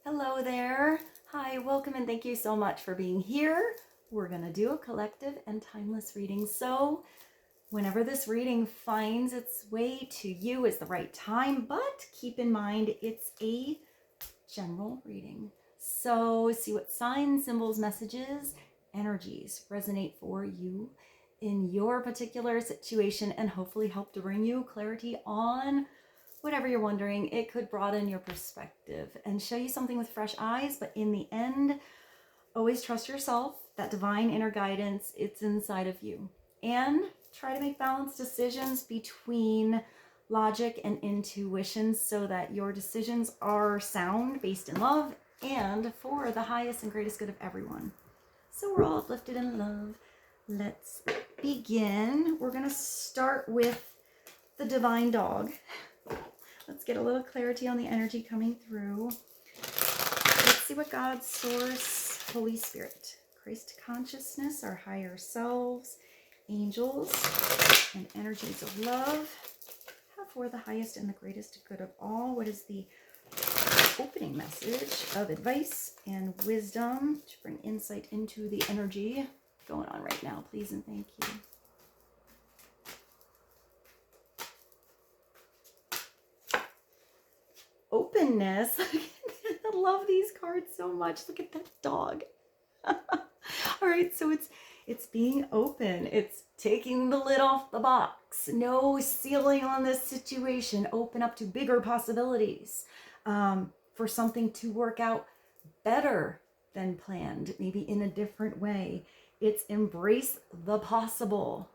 Hello there. Hi, welcome and thank you so much for being here. We're going to do a collective and timeless reading. So whenever this reading finds its way to you is the right time, but keep in mind it's a general reading. So see what signs, symbols, messages, energies resonate for you in your particular situation and hopefully help to bring you clarity on whatever you're wondering. It could broaden your perspective and show you something with fresh eyes, but in the end, always trust yourself, that divine inner guidance, it's inside of you. And try to make balanced decisions between logic and intuition so that your decisions are sound, based in love, and for the highest and greatest good of everyone. So we're all uplifted in love. Let's begin. We're going to start with the divine dog. Let's get a little clarity on the energy coming through. Let's see what God, Source, Holy Spirit, Christ consciousness, our higher selves, angels, and energies of love have for the highest and the greatest good of all. What is the opening message of advice and wisdom to bring insight into the energy going on right now, please and thank you. Openness. I love these cards so much. Look at that dog. All right, so it's being open. It's taking the lid off the box. No ceiling on this situation. Open up to bigger possibilities for something to work out better than planned, maybe in a different way. It's embrace the possible.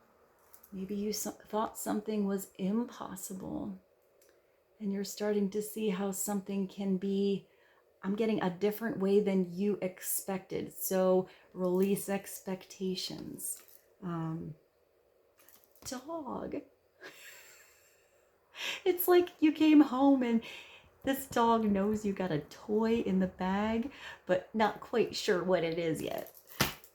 Maybe you thought something was impossible, and you're starting to see how something can be, I'm getting a different way than you expected. So release expectations. Dog. It's like you came home and this dog knows you got a toy in the bag, but not quite sure what it is yet.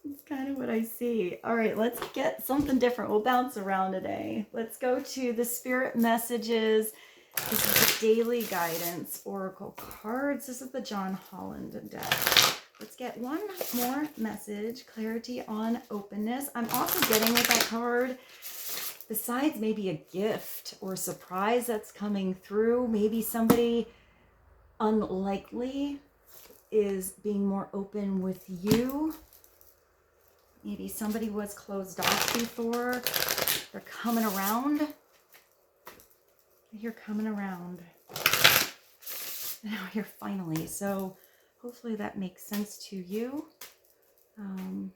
It's kind of what I see. All right, let's get something different. We'll bounce around today. Let's go to the spirit messages. This is the daily guidance oracle cards. This is the John Holland deck. Let's get one more message. Clarity on openness. I'm also getting with that card, besides maybe a gift or a surprise that's coming through, maybe somebody unlikely is being more open with you. Maybe somebody was closed off before. They're coming around. You're coming around. Now you're finally. So hopefully that makes sense to you. One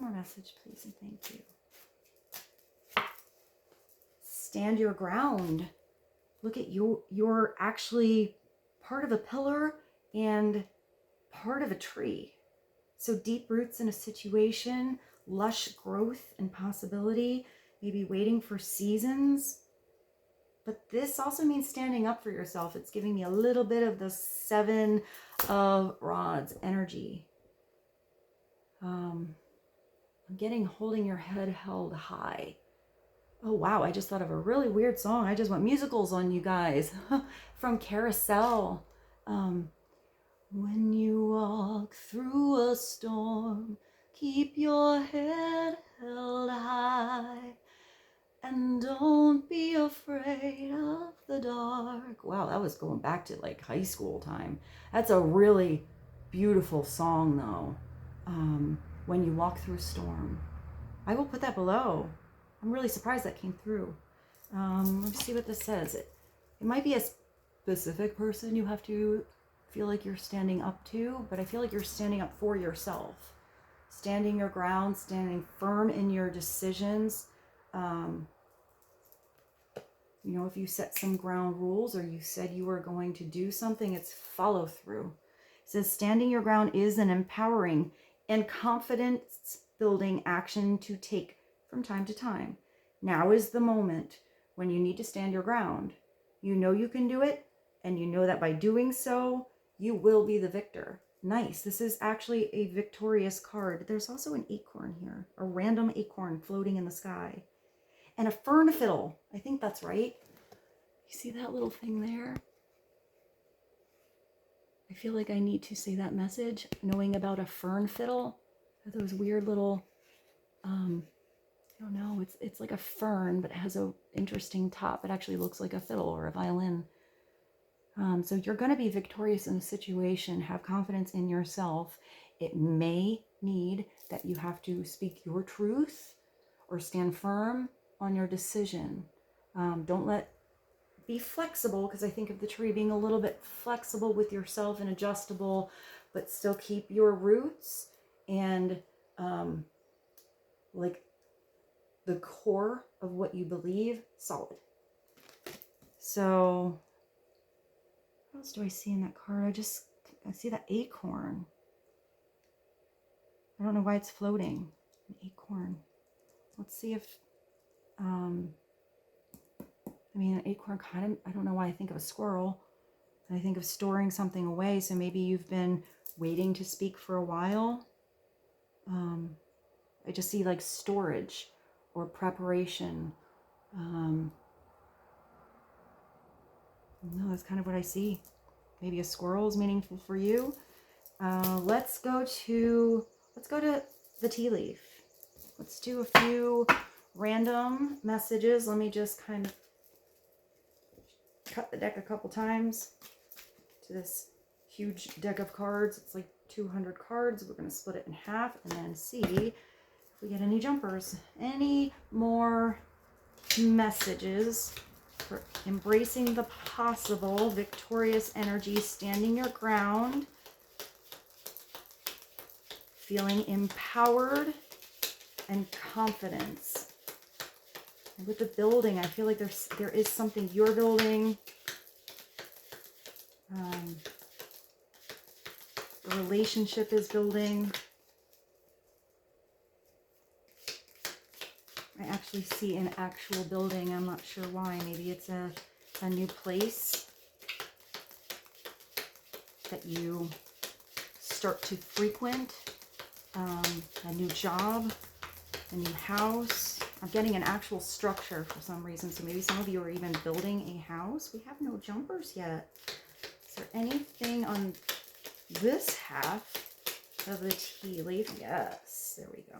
more message, please, and thank you. Stand your ground. Look at you. You're actually part of a pillar and part of a tree. So deep roots in a situation, lush growth and possibility, maybe waiting for seasons. But this also means standing up for yourself. It's giving me a little bit of the 7 of Rods energy. I'm getting holding your head held high. Oh, wow. I just thought of a really weird song. I just went musicals on you guys. From Carousel. When you walk through a storm, keep your head held high. And don't be afraid of the dark. Wow, that was going back to like high school time. That's a really beautiful song though. When you walk through a storm. I will put that below. I'm really surprised that came through. Let's see what this says. It might be a specific person you have to feel like you're standing up to, but I feel like you're standing up for yourself. Standing your ground, standing firm in your decisions. You know, if you set some ground rules or you said you were going to do something, it's follow through. It says standing your ground is an empowering and confidence building action to take from time to time. Now is the moment when you need to stand your ground. You know you can do it, and you know that by doing so, you will be the victor. Nice. This is actually a victorious card. There's also an acorn here, a random acorn floating in the sky. And a fern fiddle. I think that's right. You see that little thing there? I feel like I need to say that message, knowing about a fern fiddle. Those weird little, I don't know, it's like a fern, but it has a interesting top. It actually looks like a fiddle or a violin. So you're going to be victorious in the situation. Have confidence in yourself. It may need that you have to speak your truth or stand firm on your decision. Be flexible, because I think of the tree being a little bit flexible with yourself and adjustable, but still keep your roots and like the core of what you believe solid. So what else do I see in that card? I see that acorn. I don't know why it's floating. An acorn. Let's see if, an acorn kind of, I don't know why I think of a squirrel. I think of storing something away. So maybe you've been waiting to speak for a while. I just see like storage or preparation. No, that's kind of what I see. Maybe a squirrel is meaningful for you. Let's go to the tea leaf. Let's do a few random messages. Let me just kind of cut the deck a couple times to this huge deck of cards. It's like 200 cards. We're going to split it in half and then see if we get any jumpers. Any more messages for embracing the possible, victorious energy, standing your ground, feeling empowered and confidence. And with the building, I feel like there is something you're building. The relationship is building. I actually see an actual building. I'm not sure why. Maybe it's a new place that you start to frequent, a new job, a new house. I'm getting an actual structure for some reason. So maybe some of you are even building a house. We have no jumpers yet. Is there anything on this half of the tea leaf? Yes, there we go.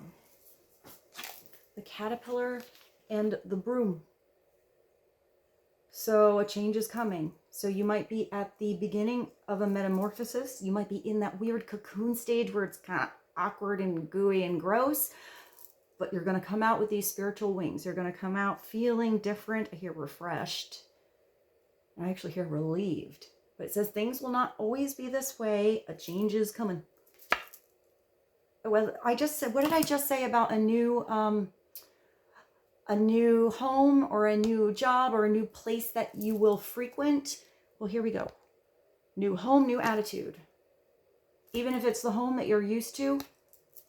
The caterpillar and the broom. So a change is coming. So you might be at the beginning of a metamorphosis. You might be in that weird cocoon stage where it's kind of awkward and gooey and gross, but you're going to come out with these spiritual wings. You're going to come out feeling different. I hear refreshed. I actually hear relieved. But it says things will not always be this way. A change is coming. Well, I just said, what did I just say about a new home or a new job or a new place that you will frequent? Well, here we go. New home, new attitude. Even if it's the home that you're used to,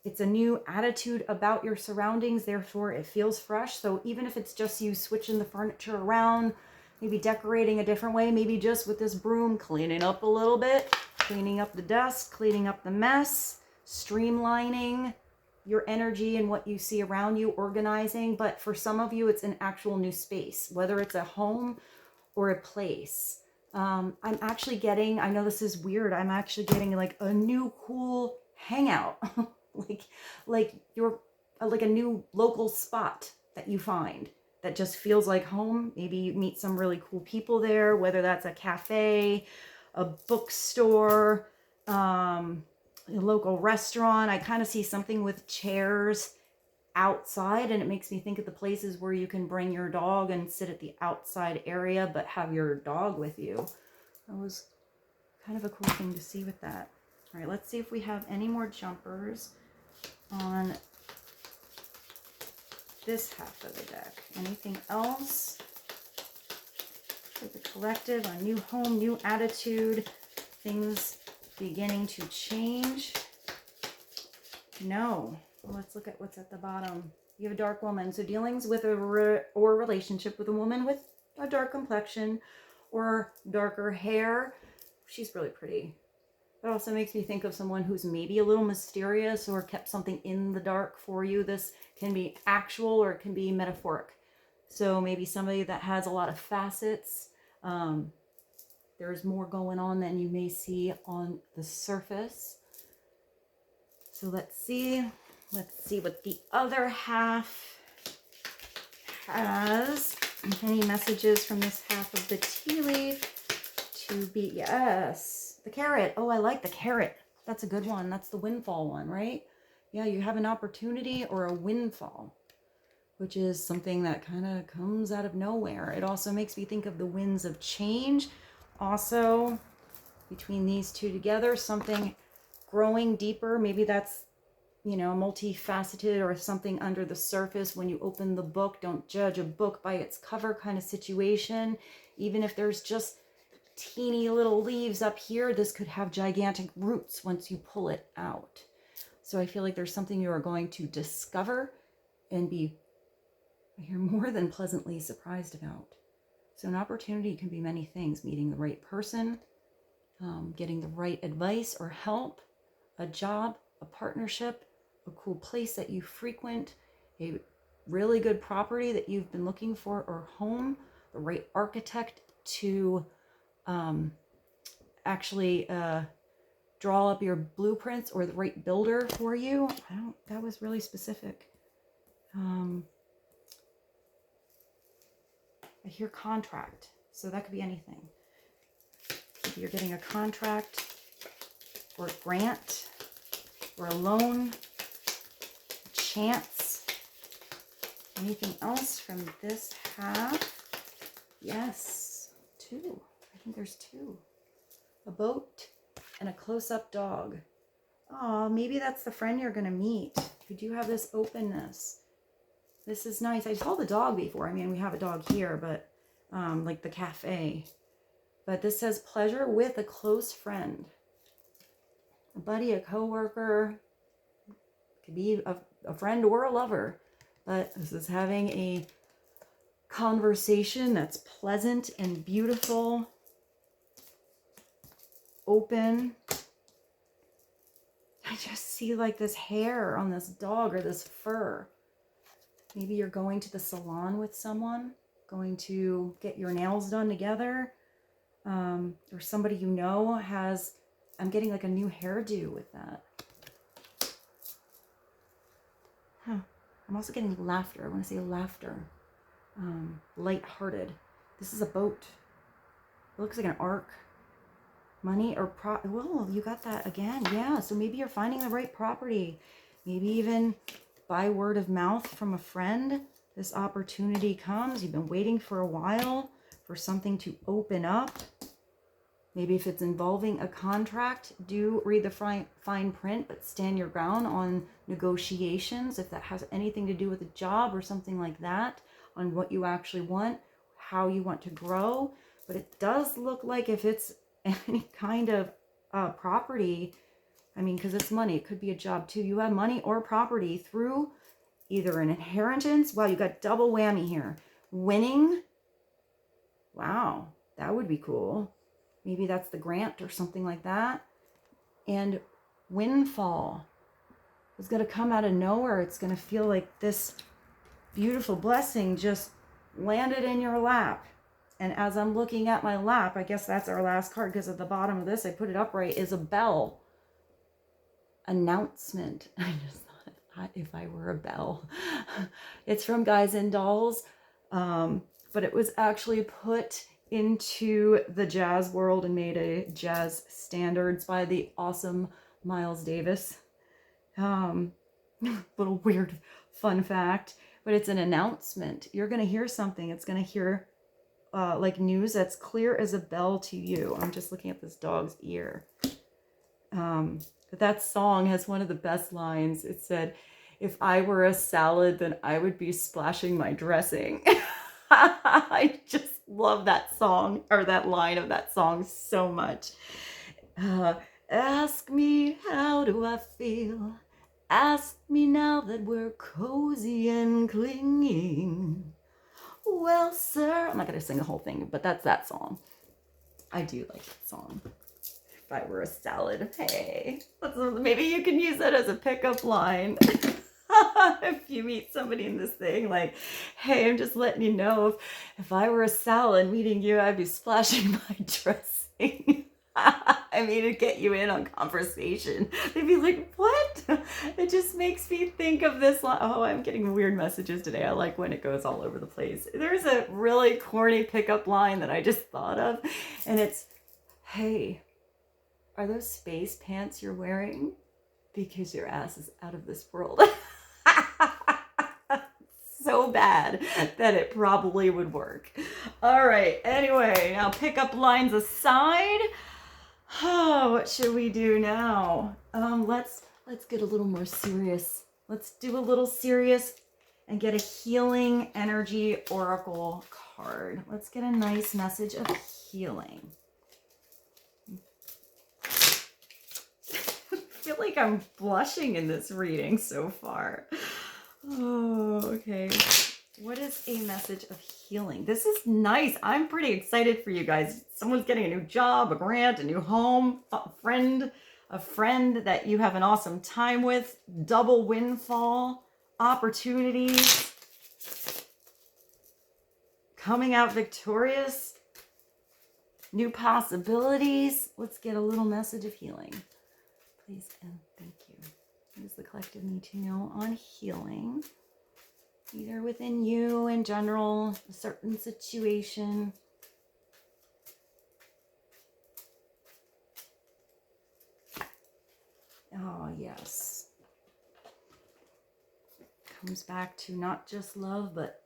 it's a new attitude about your surroundings. Therefore, it feels fresh. So even if it's just you switching the furniture around, maybe decorating a different way, maybe just with this broom, cleaning up a little bit, cleaning up the dust, cleaning up the mess, streamlining your energy and what you see around you, organizing. But for some of you, it's an actual new space, whether it's a home or a place. I'm actually getting, I know this is weird, I'm actually getting like a new cool hangout, like a new local spot that you find that just feels like home. Maybe you meet some really cool people there, whether that's a cafe, a bookstore, a local restaurant. I kind of see something with chairs outside, and it makes me think of the places where you can bring your dog and sit at the outside area, but have your dog with you. That was kind of a cool thing to see with that. All right, let's see if we have any more jumpers on this half of the deck. Anything else for the collective? A new home, new attitude, things beginning to change? No. Well, let's look at what's at the bottom. You have a dark woman. So dealings with a relationship with a woman with a dark complexion or darker hair. She's really pretty. It also makes me think of someone who's maybe a little mysterious or kept something in the dark for you. This can be actual or it can be metaphoric. So maybe somebody that has a lot of facets, There's more going on than you may see on the surface. So let's see what the other half has. Any messages from this half of the tea leaf to be, yes, the carrot. Oh, I like the carrot. That's a good one. That's the windfall one, right? Yeah, you have an opportunity or a windfall, which is something that kind of comes out of nowhere. It also makes me think of the winds of change. Also, between these two together, something growing deeper. Maybe that's, you know, multifaceted or something under the surface. When you open the book, don't judge a book by its cover kind of situation. Even if there's just teeny little leaves up here, this could have gigantic roots once you pull it out. So I feel like there's something you are going to discover and be, I hear, more than pleasantly surprised about. So an opportunity can be many things: meeting the right person, getting the right advice or help, a job, a partnership, a cool place that you frequent, a really good property that you've been looking for, or home, the right architect to actually draw up your blueprints, or the right builder for you. That was really specific. I hear contract, so that could be anything. If you're getting a contract or a grant or a loan, a chance. Anything else from this half? Yes, two. I think there's two. A boat and a close-up dog. Oh, maybe that's the friend you're going to meet. You do have this openness. This is nice. I saw the dog before. I mean, we have a dog here, but like the cafe. But this says pleasure with a close friend. A buddy, a coworker. Could be a friend or a lover. But this is having a conversation that's pleasant and beautiful. Open. I just see like this hair on this dog or this fur. Maybe you're going to the salon with someone, going to get your nails done together, or somebody you know has, I'm getting like a new hairdo with that. I'm also getting laughter. I want to say laughter. Lighthearted. This is a boat. It looks like an ark. Money or well, you got that again. Yeah, so maybe you're finding the right property. Maybe even by word of mouth from a friend, this opportunity comes. You've been waiting for a while for something to open up. Maybe if it's involving a contract, do read the fine print, but stand your ground on negotiations. If that has anything to do with a job or something like that, on what you actually want, how you want to grow. But it does look like if it's any kind of property, I mean, because it's money, it could be a job too. You have money or property through either an inheritance. Wow, you got double whammy here. Winning. Wow, that would be cool. Maybe that's the grant or something like that. And windfall is going to come out of nowhere. It's going to feel like this beautiful blessing just landed in your lap. And as I'm looking at my lap, I guess that's our last card, because at the bottom of this, I put it upright, is a bell. Announcement. I just thought if I were a bell. It's from Guys and Dolls, but it was actually put into the jazz world and made a jazz standards by the awesome Miles Davis. Little weird fun fact, but it's an announcement. You're going to hear something. It's going to hear like news that's clear as a bell to you. I'm just looking at this dog's ear. But that song has one of the best lines. It said, "If I were a salad, then I would be splashing my dressing." I just love that song, or that line of that song, so much. Ask me, how do I feel? Ask me now that we're cozy and clinging. Well, sir, I'm not going to sing the whole thing, but that's that song. I do like that song. If I were a salad, hey, maybe you can use that as a pickup line. If you meet somebody in this thing, like, hey, I'm just letting you know, if I were a salad meeting you, I'd be splashing my dressing. I mean, to get you in on conversation. They'd be like, what? It just makes me think of this line. Oh, I'm getting weird messages today. I like when it goes all over the place. There's a really corny pickup line that I just thought of, and it's, hey, are those space pants you're wearing? Because your ass is out of this world. So bad that it probably would work. All right, anyway, now pickup lines aside, oh, what should we do now? Let's get a little more serious. Let's do a little serious and get a healing energy oracle card. Let's get a nice message of healing. I feel like I'm blushing in this reading so far. Oh, okay. What is a message of healing? This is nice. I'm pretty excited for you guys. Someone's getting a new job, a grant, a new home, a friend that you have an awesome time with, double windfall, opportunities, coming out victorious, new possibilities. Let's get a little message of healing. Please and thank you. What does the collective need to know on healing? Either within you, in general, a certain situation. Oh, yes. Comes back to not just love, but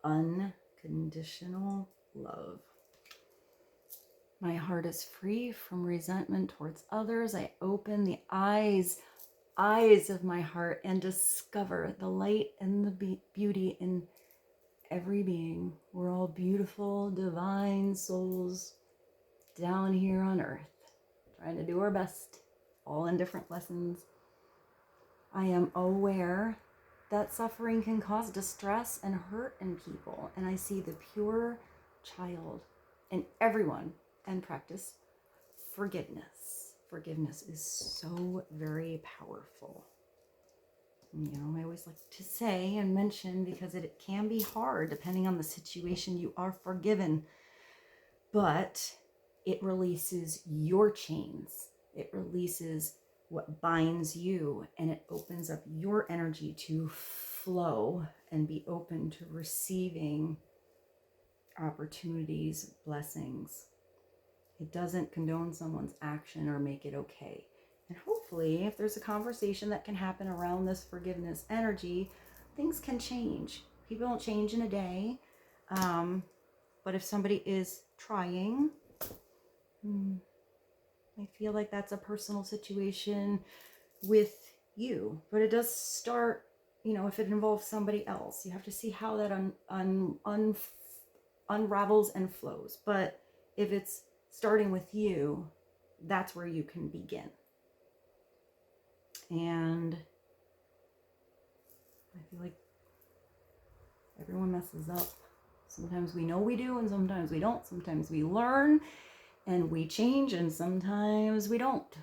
unconditional love. My heart is free from resentment towards others. I open the eyes of my heart and discover the light and the beauty in every being. We're all beautiful, divine souls down here on earth, trying to do our best, all in different lessons. I am aware that suffering can cause distress and hurt in people, and I see the pure child in everyone and practice forgiveness. Forgiveness is so very powerful. You know, I always like to say and mention, because it can be hard depending on the situation you are forgiven, but it releases your chains. It releases what binds you, and it opens up your energy to flow and be open to receiving opportunities, blessings. It doesn't condone someone's action or make it okay. And hopefully, if there's a conversation that can happen around this forgiveness energy, things can change. People don't change in a day. But if somebody is trying, I feel like that's a personal situation with you. But it does start, you know, if it involves somebody else, you have to see how that unravels and flows. But if it's starting with you, that's where you can begin. And I feel like everyone messes up. Sometimes we know we do, and sometimes we don't. Sometimes we learn and we change, and sometimes we don't.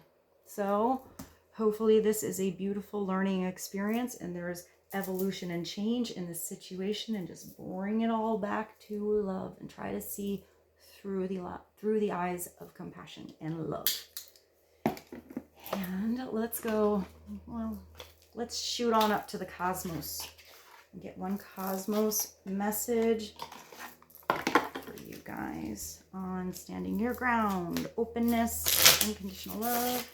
So hopefully this is a beautiful learning experience, and there's evolution and change in this situation, and just bring it all back to love and try to see through the eyes of compassion and love. And let's go, well, let's shoot on up to the cosmos and get one cosmos message for you guys on standing your ground, openness, unconditional love,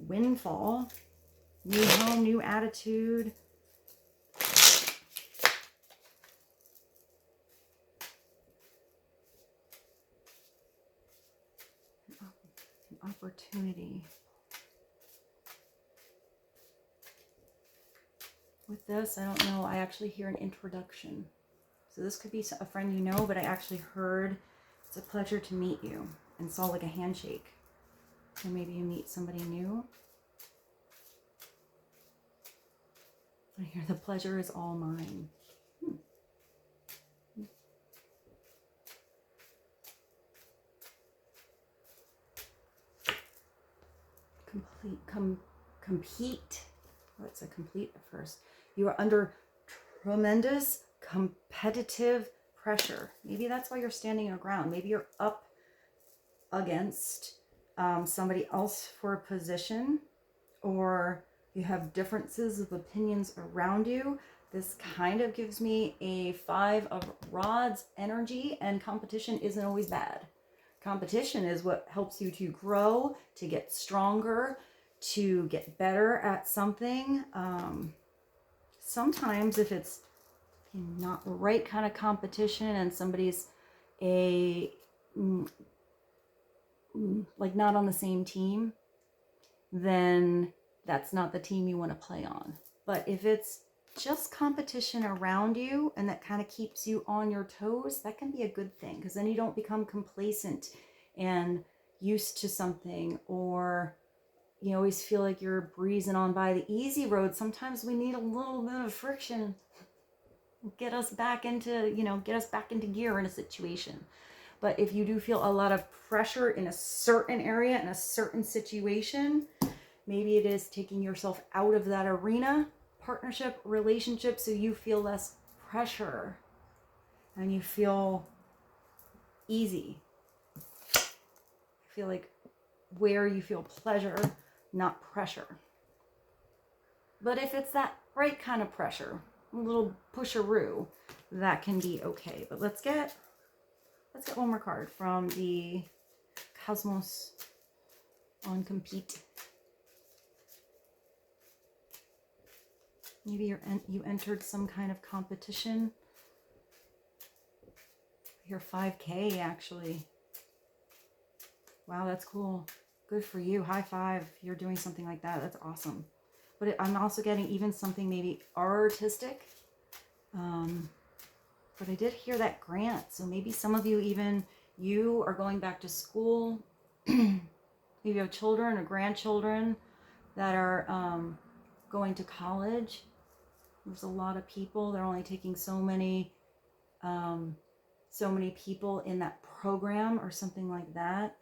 windfall, new home, new attitude, an opportunity. With this, I don't know, I actually hear an introduction. So this could be a friend you know, but I actually heard it's a pleasure to meet you, and saw like a handshake. So maybe you meet somebody new. I hear the pleasure is all mine. Compete. That's a complete at first. You are under tremendous competitive pressure. Maybe that's why you're standing your ground. Maybe you're up against somebody else for a position, or you have differences of opinions around you. This kind of gives me a 5 of rods energy, and competition isn't always bad. Competition is what helps you to grow, to get stronger, to get better at something. Sometimes if it's not the right kind of competition and somebody's like not on the same team, then that's not the team you want to play on. But if it's just competition around you and that kind of keeps you on your toes, that can be a good thing, because then you don't become complacent and used to something, or you always feel like you're breezing on by the easy road. Sometimes we need a little bit of friction, get us back into, get us back into gear in a situation. But if you do feel a lot of pressure in a certain area, in a certain situation, maybe it is taking yourself out of that arena, partnership, relationship, so you feel less pressure and you feel easy. I feel like where you feel pleasure, not pressure. But if it's that right kind of pressure, a little pusheroo, that can be okay. But let's get one more card from the Cosmos on Compete. Maybe you entered some kind of competition. You're 5K actually. Wow, that's cool. Good for you. High five if you're doing something like that. That's awesome. But I'm also getting even something maybe artistic. But I did hear that grant. So maybe some of you, even you are going back to school. Maybe you have children or grandchildren that are going to college. There's a lot of people. They're only taking so many people in that program or something like that.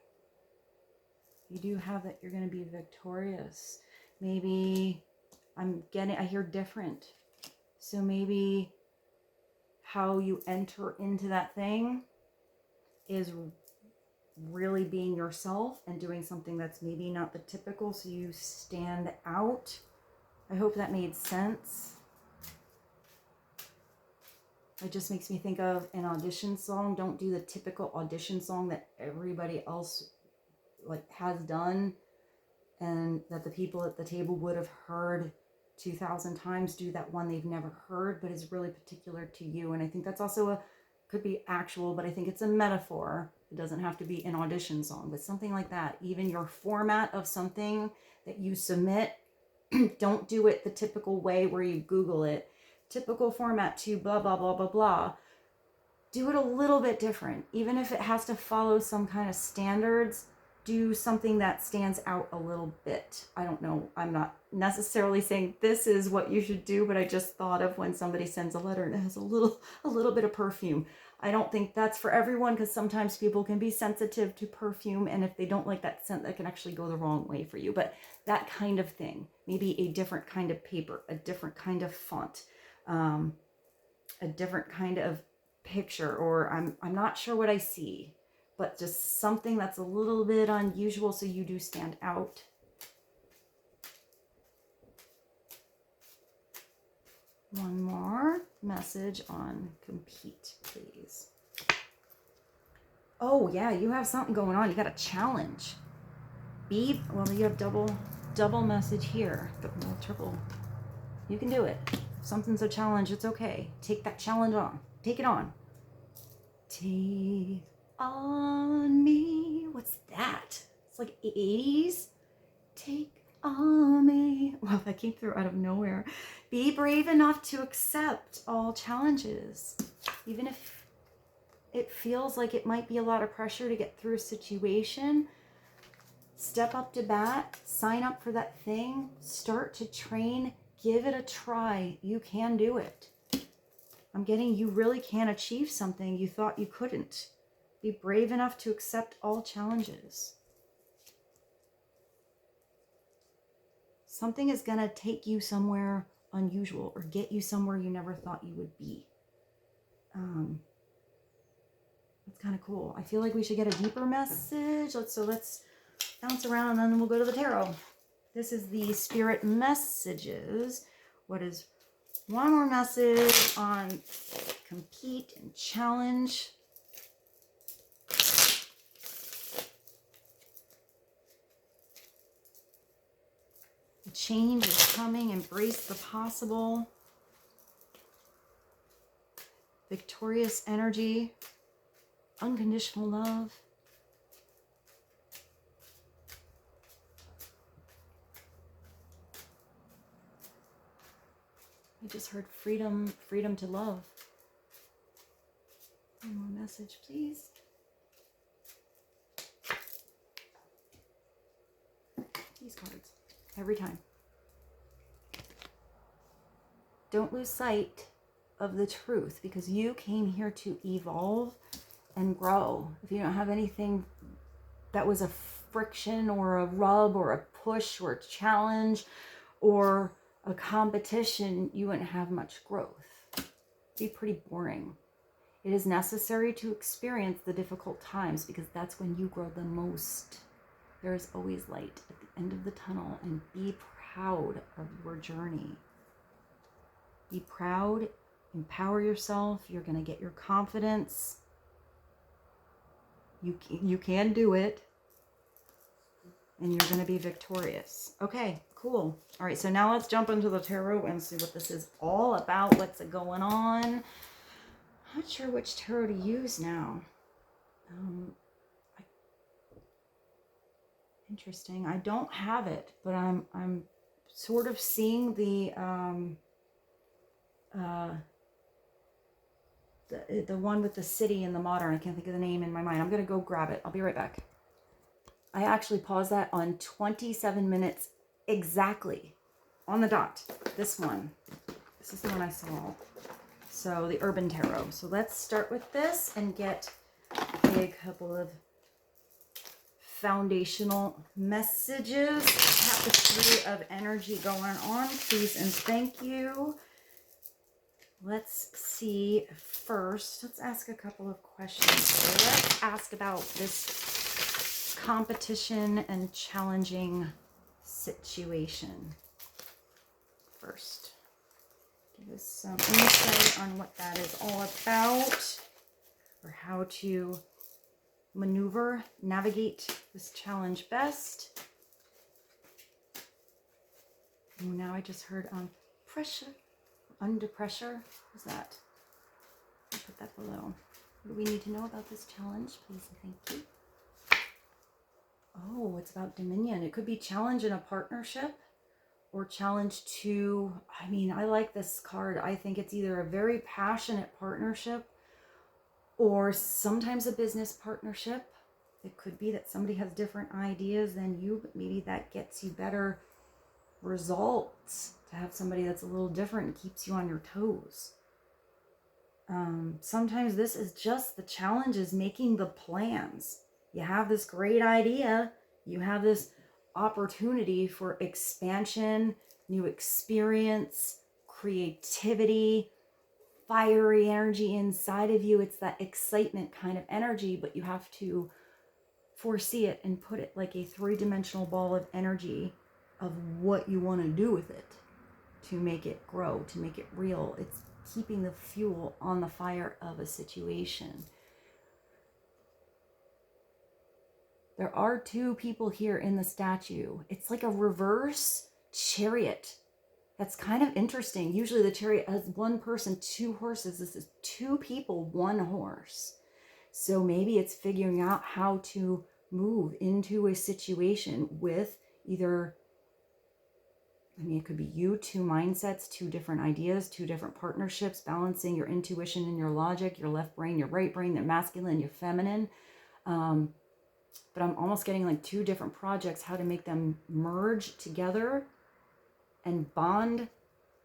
You do have that you're going to be victorious. Maybe I hear different. So maybe how you enter into that thing is really being yourself and doing something that's maybe not the typical, so you stand out. I hope that made sense. It just makes me think of an audition song. Don't do the typical audition song that everybody else has done and that the people at the table would have heard 2,000 times. Do that one they've never heard but is really particular to you. And I think that's also could be actual, but I think it's a metaphor. It doesn't have to be an audition song, but something like that. Even your format of something that you submit, don't do it the typical way where you Google it. Typical format to blah, blah, blah, blah, blah. Do it a little bit different. Even if it has to follow some kind of standards, do something that stands out a little bit. I don't know. I'm not necessarily saying this is what you should do, but I just thought of when somebody sends a letter and it has a little bit of perfume. I don't think that's for everyone, because sometimes people can be sensitive to perfume, and if they don't like that scent, that can actually go the wrong way for you. But that kind of thing, maybe a different kind of paper, a different kind of font, a different kind of picture, or I'm not sure what I see, but just something that's a little bit unusual so you do stand out. One more message on Compete, please. Oh yeah, you have something going on. You got a challenge. Well, you have double message here, but no, triple. You can do it. If something's a challenge, it's okay. Take that challenge on. Take it on. Take on me. What's that? It's like 80s. Take on me. Wow, that came through out of nowhere. Be brave enough to accept all challenges. Even if it feels like it might be a lot of pressure to get through a situation, step up to bat, sign up for that thing, start to train, give it a try. You can do it. I'm getting you really can achieve something you thought you couldn't. Be brave enough to accept all challenges. something is going to take you somewhere unusual or get you somewhere you never thought you would be. That's kind of cool. I feel like we should get a deeper message. Let's bounce around and then we'll go to the tarot. This is the spirit messages. What is one more message on compete and challenge? The change is coming. Embrace the possible. Victorious energy. Unconditional love. I just heard freedom, freedom to love. One more message, please. These cards, every time. Don't lose sight of the truth, because you came here to evolve and grow. If you don't have anything that was a friction or a rub or a push or a challenge or a competition, you wouldn't have much growth. It'd be pretty boring. It is necessary to experience the difficult times, because that's when you grow the most. There is always light at the end of the tunnel, and be proud of your journey. Be proud, empower yourself. You're going to get your confidence. You can do it, and you're going to be victorious. Okay, cool. All right, so now let's jump into the tarot and see what this is all about. What's going on? I'm not sure which tarot to use now. Interesting. I don't have it, but I'm sort of seeing the one with the city and the modern. I can't think of the name in my mind. I'm going to go grab it. I'll be right back. I actually paused that on 27 minutes exactly on the dot. This one. This is the one I saw. So the Urban Tarot. So let's start with this and get a couple of foundational messages. Tapestry of energy going on. Please and thank you. Let's see first. Let's ask a couple of questions. So let's ask about this competition and challenging situation first. Give us some insight on what that is all about, or how to maneuver, navigate this challenge best. Oh, now I just heard pressure. Under pressure. What's that? I'll put that below. What do we need to know about this challenge? Please and thank you. Oh, it's about dominion. It could be challenge in a partnership or challenge to, I mean, I like this card. I think it's either a very passionate partnership or sometimes a business partnership. It could be that somebody has different ideas than you, but maybe that gets you better results. To have somebody that's a little different and keeps you on your toes. Sometimes this is just the challenge is making the plans. You have this great idea. You have this opportunity for expansion, new experience, creativity, fiery energy inside of you. It's that excitement kind of energy, but you have to foresee it and put it like a three-dimensional ball of energy of what you want to do with it. To make it grow, to make it real. It's keeping the fuel on the fire of a situation. There are two people here in the statue. It's like a reverse chariot. That's kind of interesting. Usually the chariot has one person, two horses. This is two people, one horse. So maybe it's figuring out how to move into a situation with either, I mean, it could be you, two mindsets, two different ideas, two different partnerships, balancing your intuition and your logic, your left brain, your right brain, your masculine, your feminine. But I'm almost getting like two different projects, how to make them merge together and bond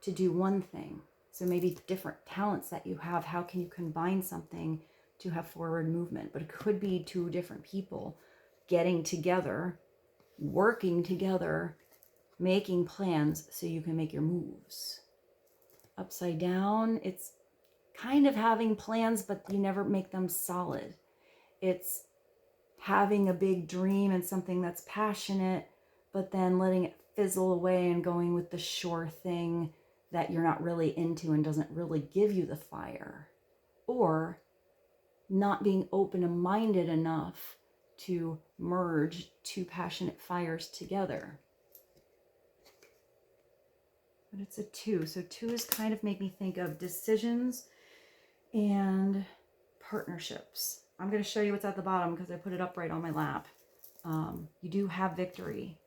to do one thing. So maybe different talents that you have, how can you combine something to have forward movement? But it could be two different people getting together, working together, making plans so you can make your moves. Upside down, it's kind of having plans, but you never make them solid. It's having a big dream and something that's passionate, but then letting it fizzle away and going with the sure thing that you're not really into and doesn't really give you the fire. Or not being open and minded enough to merge two passionate fires together. But it's a 2. So 2s kind of make me think of decisions and partnerships. I'm going to show you what's at the bottom because I put it up right on my lap. You do have victory.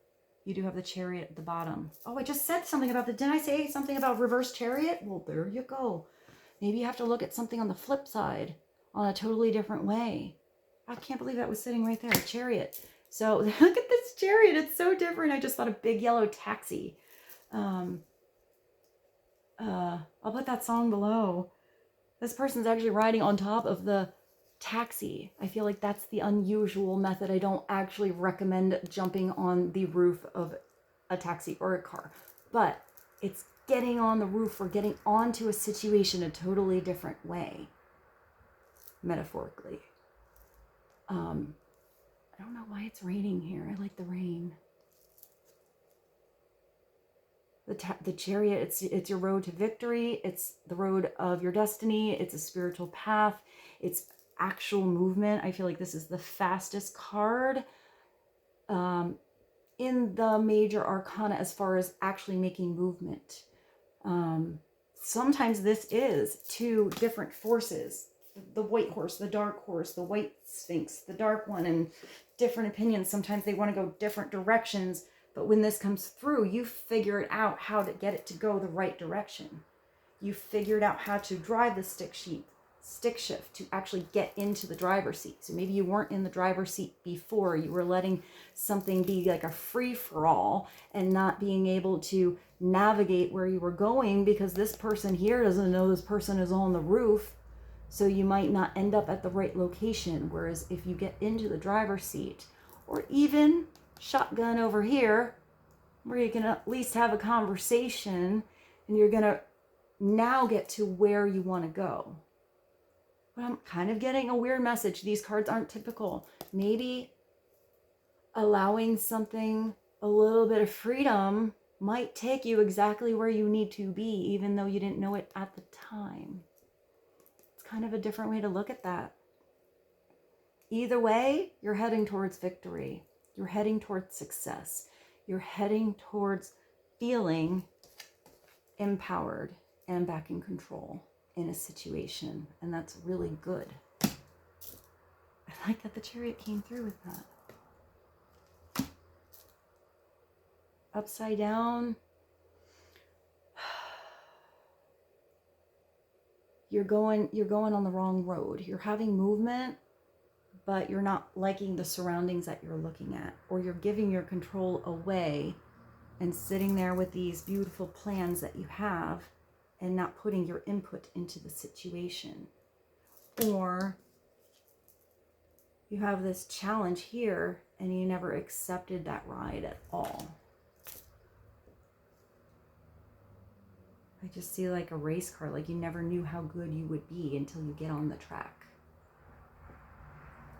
You do have the Chariot at the bottom. Oh, I just said something about didn't I say something about reverse Chariot? Well, there you go. Maybe you have to look at something on the flip side, on a totally different way. I can't believe that was sitting right there, Chariot. So look at this Chariot. It's so different. I just thought a big yellow taxi. I'll put that song below. This person's actually riding on top of the taxi. I feel like that's the unusual method. I don't actually recommend jumping on the roof of a taxi or a car, but it's getting on the roof or getting onto a situation a totally different way, metaphorically. I don't know why it's raining here. I like the rain. The Chariot, it's your road to victory. It's the road of your destiny. It's a spiritual path. It's actual movement. I feel like this is the fastest card in the major arcana as far as actually making movement. Sometimes this is 2 different forces. The white horse, the dark horse, the white sphinx, the dark one, and different opinions. Sometimes they want to go different directions. But when this comes through, you figured out how to get it to go the right direction. You figured out how to drive the stick shift to actually get into the driver's seat. So maybe you weren't in the driver's seat before. You were letting something be like a free-for-all and not being able to navigate where you were going because this person here doesn't know this person is on the roof. So you might not end up at the right location. Whereas if you get into the driver's seat, or even shotgun over here, where you can at least have a conversation and you're going to now get to where you want to go. But I'm kind of getting a weird message. These cards aren't typical. Maybe allowing something, a little bit of freedom, might take you exactly where you need to be, even though you didn't know it at the time. It's kind of a different way to look at that. Either way, you're heading towards victory. You're heading towards success. You're heading towards feeling empowered and back in control in a situation. And that's really good. I like that the Chariot came through with that. Upside down. You're going on the wrong road. You're having movement, but you're not liking the surroundings that you're looking at, or you're giving your control away and sitting there with these beautiful plans that you have and not putting your input into the situation. Or you have this challenge here and you never accepted that ride at all. I just see like a race car, like you never knew how good you would be until you get on the track.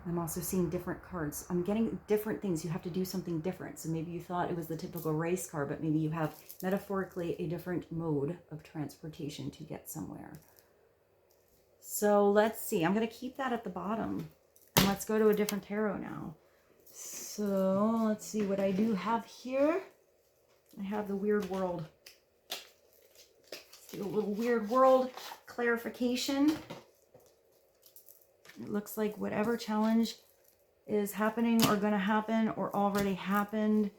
I'm also seeing different cards. I'm getting different things. You have to do something different. So maybe you thought it was the typical race car, but maybe you have metaphorically a different mode of transportation to get somewhere. So let's see. I'm going to keep that at the bottom. And let's go to a different tarot now. So let's see what I do have here. I have the Weird World. Let's do a little Weird World clarification. It looks like whatever challenge is happening or going to happen or already happened,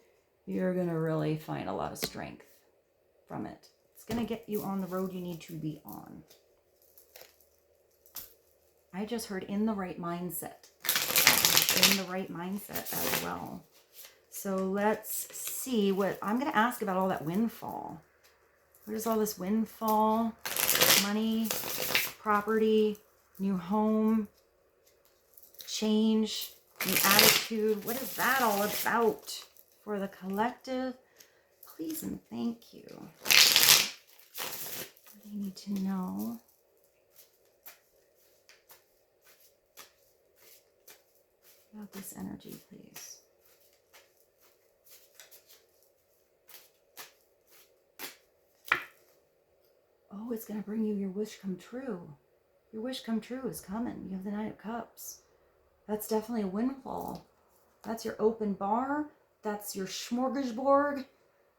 you're going to really find a lot of strength from it. It's going to get you on the road you need to be on. I just heard in the right mindset. In the right mindset as well. So let's see what I'm going to ask about all that windfall. What is all this windfall? Money, property, new home, change, new attitude. What is that all about for the collective? please and thank you. What do you need to know? About this energy, please. Oh, it's going to bring you your wish come true. Your wish come true is coming. You have the Nine of Cups. That's definitely a windfall. That's your open bar. That's your smorgasbord.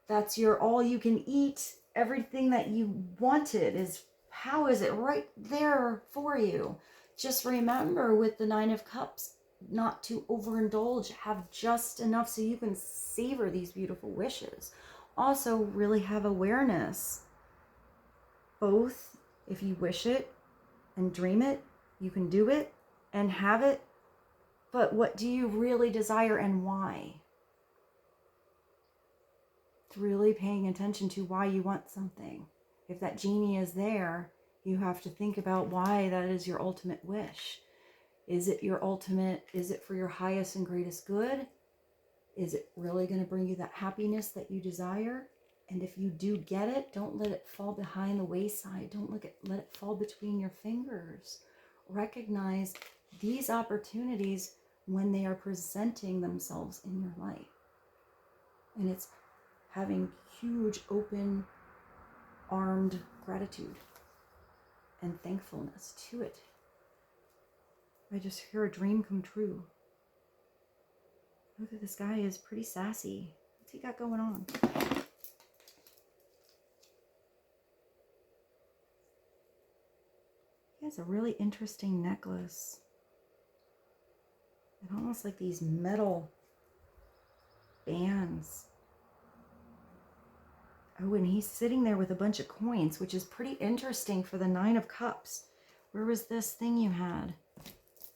That's your all you can eat. Everything that you wanted is, how is it right there for you? Just remember with the Nine of Cups, not to overindulge. Have just enough so you can savor these beautiful wishes. Also, really have awareness. Both, if you wish it and dream it, you can do it and have it. But what do you really desire and why? It's really paying attention to why you want something. If that genie is there, you have to think about why that is your ultimate wish. Is it your ultimate? Is it for your highest and greatest good? Is it really going to bring you that happiness that you desire? And if you do get it, don't let it fall behind the wayside. Don't let it fall between your fingers. Recognize these opportunities when they are presenting themselves in your life. And it's having huge, open, armed gratitude and thankfulness to it. I just hear a dream come true. Look at this guy, is pretty sassy. What's he got going on? He has a really interesting necklace. And almost like these metal bands. Oh, and he's sitting there with a bunch of coins, which is pretty interesting for the Nine of Cups. Where was this thing you had?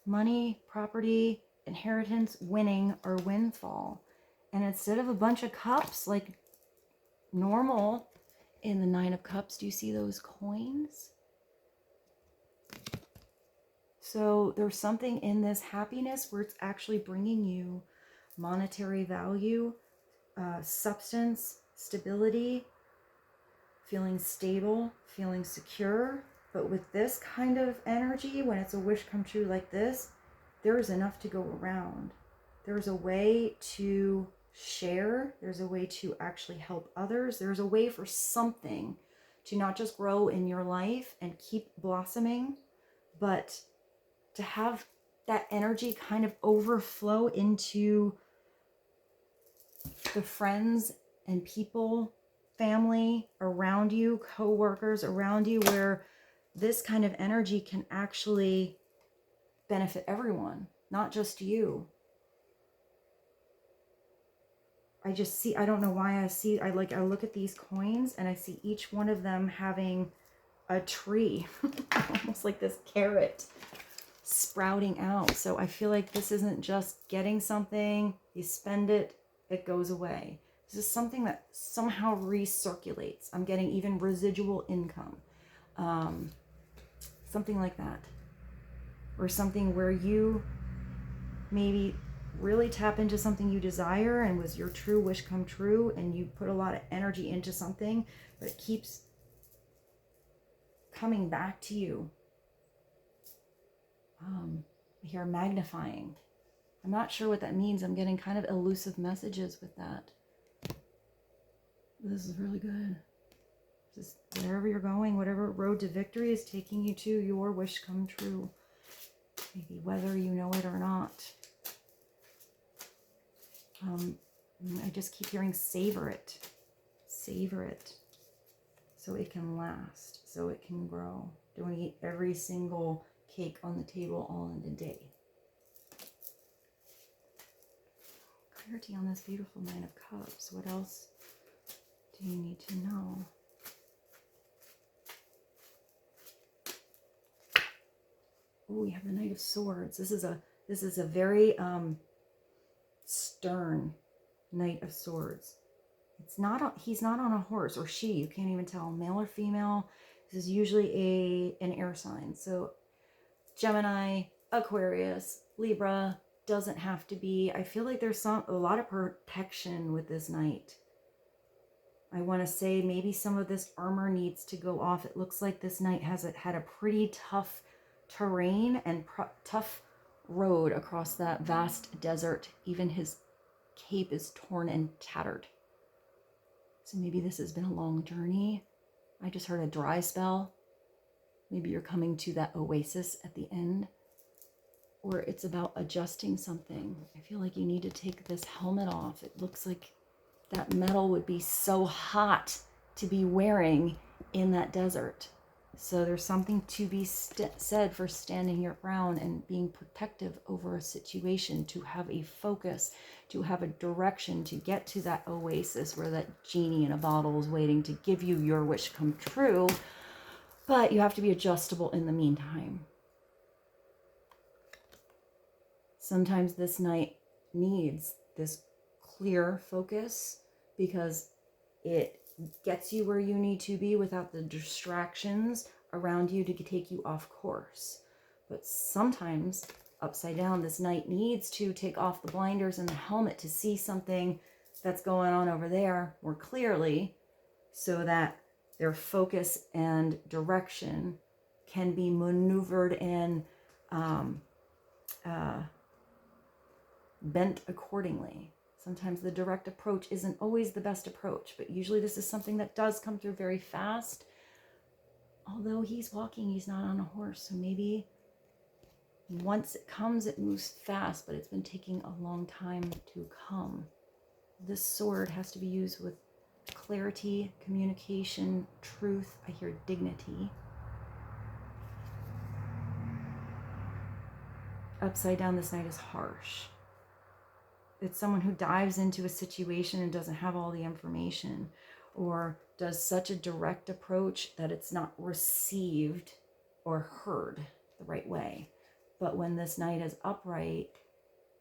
Money, property, inheritance, winning, or windfall. And instead of a bunch of cups like normal in the Nine of Cups, do you see those coins? So there's something in this happiness where it's actually bringing you monetary value, substance, stability, feeling stable, feeling secure. But with this kind of energy, when it's a wish come true like this, there is enough to go around. There's a way to share. There's a way to actually help others. There's a way for something to not just grow in your life and keep blossoming, but to have that energy kind of overflow into the friends and people, family around you, co-workers around you, where this kind of energy can actually benefit everyone, not just you. I just see, I don't know why I look at these coins and I see each one of them having a tree, almost like this carrot sprouting out. So I feel like this isn't just getting something, you spend it, it goes away. This is something that somehow recirculates. I'm getting even residual income. Something like that. Or something where you maybe really tap into something you desire and was your true wish come true, and you put a lot of energy into something, but it keeps coming back to you. I hear magnifying. I'm not sure what that means. I'm getting kind of elusive messages with that. This is really good. Just wherever you're going, whatever road to victory is taking you to, your wish come true. Maybe whether you know it or not. I just keep hearing savor it. Savor it. So it can last. So it can grow. Don't eat every single cake on the table all in a day. Clarity on this beautiful Nine of Cups. What else do you need to know? Oh, we have the Knight of Swords. This is a very stern Knight of Swords. He's not on a horse, or she, you can't even tell, male or female. This is usually an air sign. So Gemini, Aquarius, Libra, doesn't have to be. I feel like there's a lot of protection with this knight. I want to say maybe some of this armor needs to go off. It looks like this knight has had a pretty tough terrain and tough road across that vast desert. Even his cape is torn and tattered. So maybe this has been a long journey. I just heard a dry spell. Maybe you're coming to that oasis at the end. Or it's about adjusting something. I feel like you need to take this helmet off. It looks like that metal would be so hot to be wearing in that desert. So there's something to be said for standing your ground and being protective over a situation, to have a focus, to have a direction, to get to that oasis where that genie in a bottle is waiting to give you your wish come true. But you have to be adjustable in the meantime. Sometimes this night needs this clear focus because it gets you where you need to be without the distractions around you to take you off course. But sometimes, upside down, this knight needs to take off the blinders and the helmet to see something that's going on over there more clearly, so that their focus and direction can be maneuvered and bent accordingly. Sometimes the direct approach isn't always the best approach, but usually this is something that does come through very fast. Although he's walking, he's not on a horse, so maybe once it comes, it moves fast, but it's been taking a long time to come. This sword has to be used with clarity, communication, truth. I hear dignity. Upside down, this knight is harsh. It's someone who dives into a situation and doesn't have all the information, or does such a direct approach that it's not received or heard the right way. But when this knight is upright,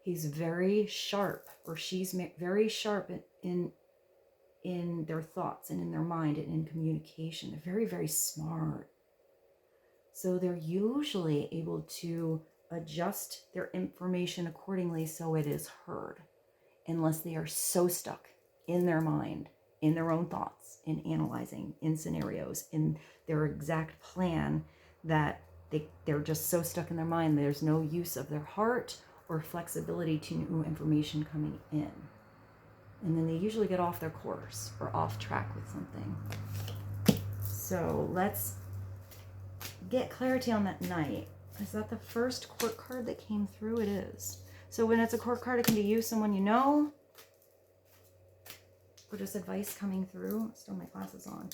he's very sharp, or she's very sharp in their thoughts and in their mind and in communication. They're very, very smart. So they're usually able to adjust their information accordingly so it is heard, unless they are so stuck in their mind, in their own thoughts, in analyzing, in scenarios, in their exact plan, that they're just so stuck in their mind, there's no use of their heart or flexibility to new information coming in. And then they usually get off their course or off track with something. So let's get clarity on that knight. Is that the first court card that came through? It is. So when it's a court card, it can be you, someone you know, or just advice coming through. Still my glasses on.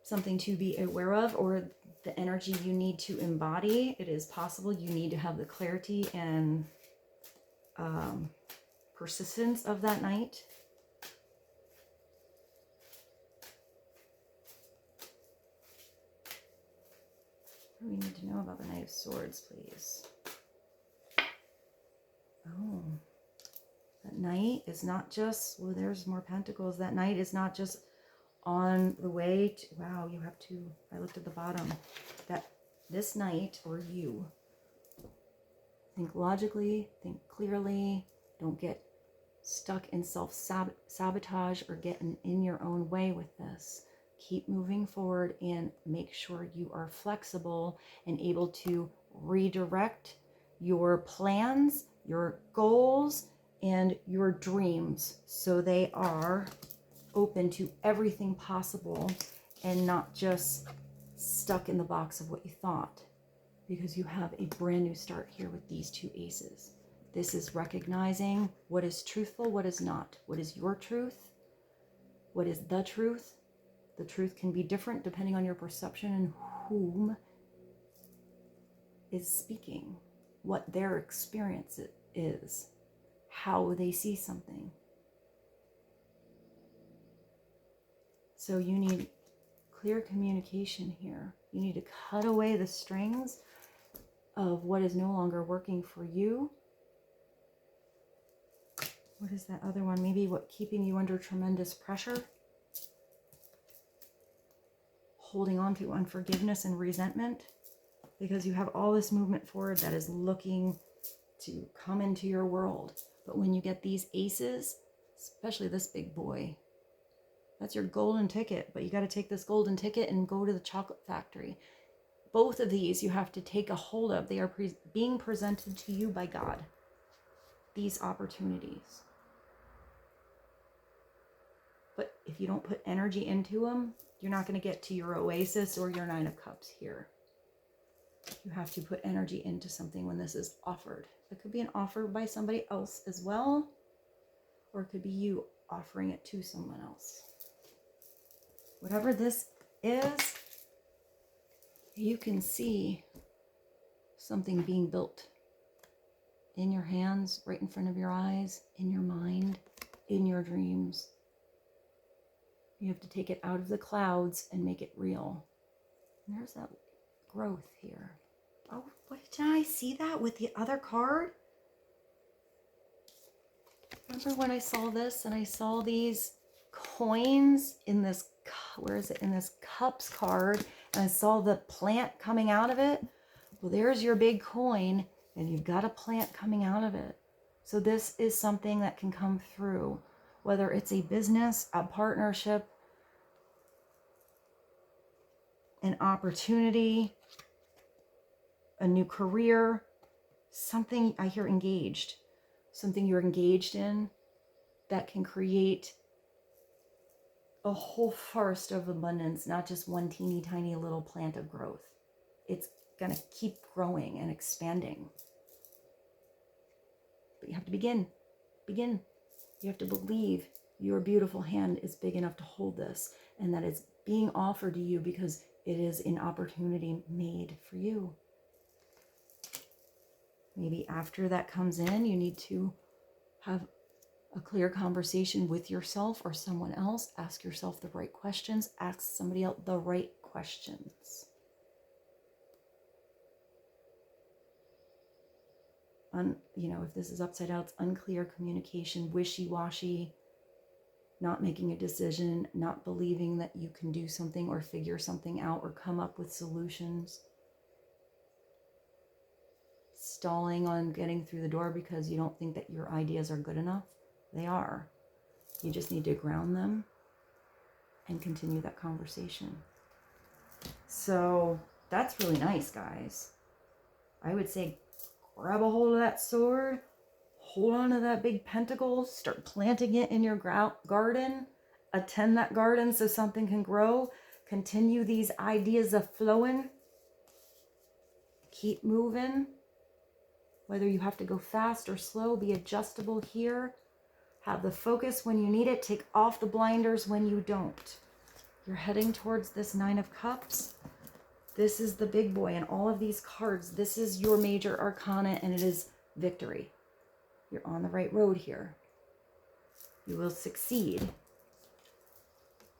Something to be aware of, or the energy you need to embody. It is possible you need to have the clarity and persistence of that night. What do we need to know about the Knight of Swords, please? Oh, that knight is not just, well, there's more pentacles. That knight is not just on the way to, wow, you have to, I looked at the bottom, that this knight, or you, think logically, think clearly, don't get stuck in self-sabotage or getting in your own way with this. Keep moving forward and make sure you are flexible and able to redirect your plans, your goals, and your dreams so they are open to everything possible and not just stuck in the box of what you thought, because you have a brand new start here with these two aces. This is recognizing what is truthful, what is not, what is your truth, what is the truth. The truth can be different depending on your perception and whom is speaking, what their experience is, how they see something. So you need clear communication here. You need to cut away the strings of what is no longer working for you. What is that other one? Maybe what keeping you under tremendous pressure? Holding on to unforgiveness and resentment, because you have all this movement forward that is looking to come into your world. But when you get these aces, especially this big boy. That's your golden ticket, but you got to take this golden ticket and go to the chocolate factory. Both of these you have to take a hold of. They are being presented to you by God. These opportunities. But if you don't put energy into them, you're not going to get to your Oasis or your Nine of Cups here. You have to put energy into something when this is offered. It could be an offer by somebody else as well, or it could be you offering it to someone else. Whatever this is, you can see something being built in your hands, right in front of your eyes, in your mind, in your dreams. You have to take it out of the clouds and make it real. And there's that growth here. Oh, what did I see that with the other card? Remember when I saw this and I saw these coins in this, where is it? In this cups card, and I saw the plant coming out of it. Well, there's your big coin, and you've got a plant coming out of it. So this is something that can come through, whether it's a business, a partnership, an opportunity, a new career, something. I hear engaged, something you're engaged in that can create a whole forest of abundance, not just one teeny tiny little plant of growth. It's going to keep growing and expanding. But you have to begin. You have to believe your beautiful hand is big enough to hold this, and that it's being offered to you because it is an opportunity made for you. Maybe after that comes in, you need to have a clear conversation with yourself or someone else. Ask yourself the right questions. Ask somebody else the right questions. If this is upside down, it's unclear communication, wishy-washy, not making a decision, not believing that you can do something or figure something out or come up with solutions. Stalling on getting through the door because you don't think that your ideas are good enough. They are. You just need to ground them and continue that conversation. So that's really nice, guys. I would say grab a hold of that sword, hold on to that big pentacle, start planting it in your garden, attend that garden so something can grow, continue these ideas of flowing, keep moving. Whether you have to go fast or slow, be adjustable here. Have the focus when you need it. Take off the blinders when you don't. You're heading towards this Nine of Cups. This is the big boy in all of these cards. This is your major arcana, and it is victory. You're on the right road here. You will succeed.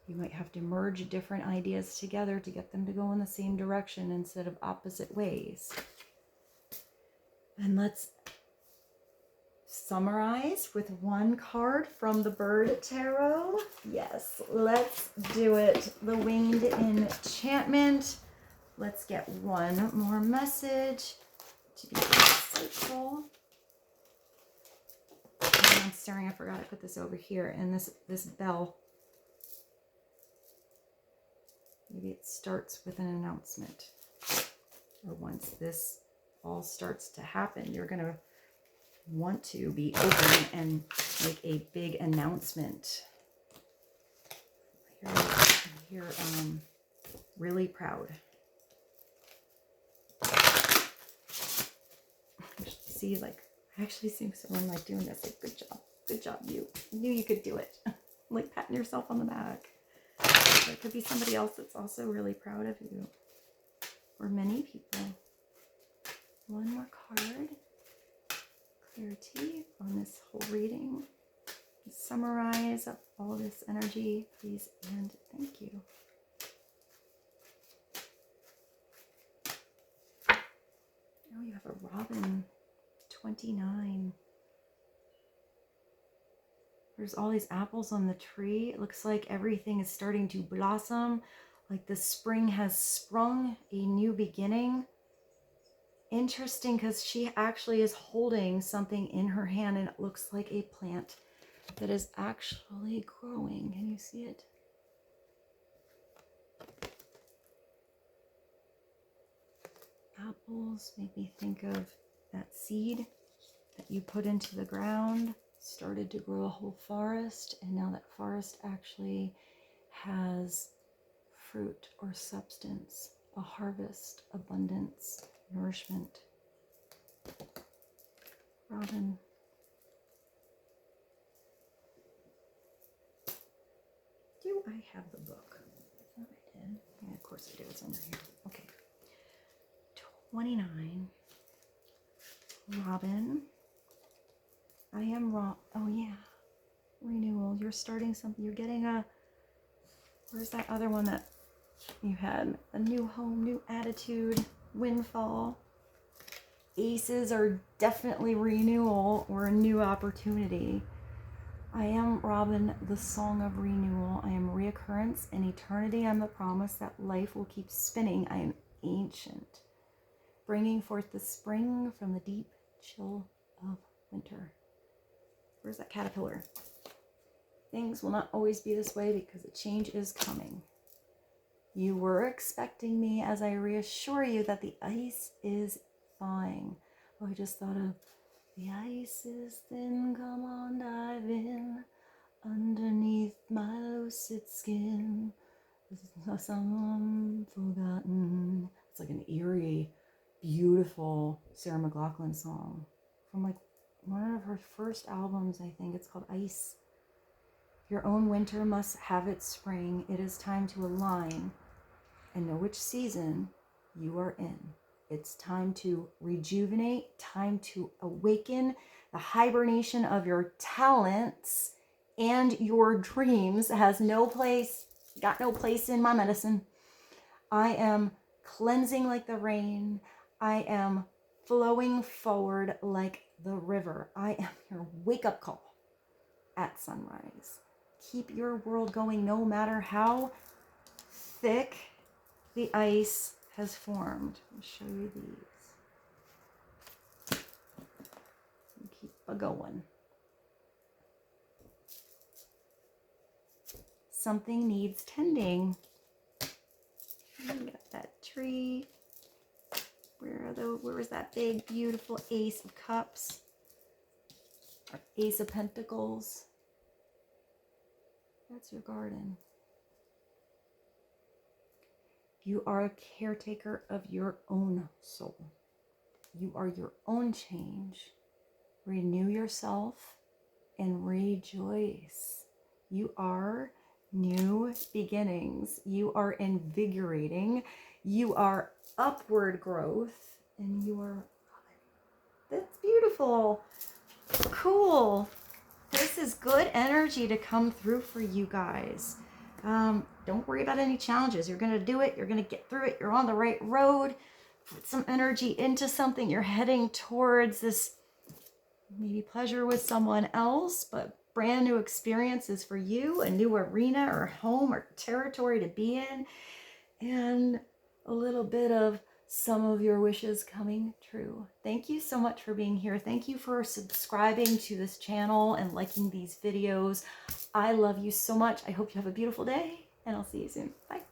You might have to merge different ideas together to get them to go in the same direction instead of opposite ways. And let's summarize with one card from the Bird Tarot. Yes, let's do it. The Winged Enchantment. Let's get one more message to be insightful. I'm staring, I forgot I put this over here. And this bell. Maybe it starts with an announcement. Or once this all starts to happen, you're going to want to be open and make a big announcement. You're really proud. See, like, I actually see someone like doing this. Like, good job, you knew you could do it. Like patting yourself on the back. There could be somebody else that's also really proud of you, or many people. One more card. Clarity on this whole reading. Summarize all this energy, please, and thank you. Oh, you have a robin. 29. There's all these apples on the tree. It looks like everything is starting to blossom, like the spring has sprung, a new beginning. Interesting, because she actually is holding something in her hand and it looks like a plant. that is actually growing. Can you see it? Apples make me think of that seed that you put into the ground, started to grow a whole forest, and now that forest actually has fruit or substance, a harvest, abundance, nourishment. Robin. Do I have the book? I thought I did. Yeah, of course I do. It's under here. Okay. 29. Robin. I am wrong. Oh yeah. Renewal. You're starting something. You're getting a... Where's that other one that you had? A new home, new attitude, windfall. Aces are definitely renewal or a new opportunity. I am Robin, the song of renewal. I am reoccurrence. In eternity, I'm the promise that life will keep spinning. I am ancient, bringing forth the spring from the deep chill of winter. Where's that caterpillar? Things will not always be this way because a change is coming. You were expecting me as I reassure you that the ice is thawing. Oh, I just thought of the ice is thin, come on, dive in. Underneath my lucid skin, some forgotten. It's like an eerie, beautiful Sarah McLachlan song from like one of her first albums, I think. It's called Ice. Your own winter must have its spring. It is time to align and know which season you are in. It's time to rejuvenate, time to awaken. The hibernation of your talents and your dreams has no place, got no place in my medicine. I am cleansing like the rain. I am flowing forward like the river. I am your wake-up call at sunrise. Keep your world going no matter how thick the ice has formed. I'll show you these. Keep a going. Something needs tending. We got that tree. Where was that big, beautiful Ace of Cups? Or Ace of Pentacles. That's your garden. You are a caretaker of your own soul. You are your own change. Renew yourself and rejoice. You are new beginnings. You are invigorating. You are upward growth. And you are... That's beautiful. Cool. This is good energy to come through for you guys. Don't worry about any challenges. You're going to do it. You're going to get through it. You're on the right road. Put some energy into something. You're heading towards this maybe pleasure with someone else, but brand new experiences for you, a new arena or home or territory to be in, and a little bit of some of your wishes coming true. Thank you so much for being here. Thank you for subscribing to this channel and liking these videos. I love you so much. I hope you have a beautiful day, and I'll see you soon. Bye.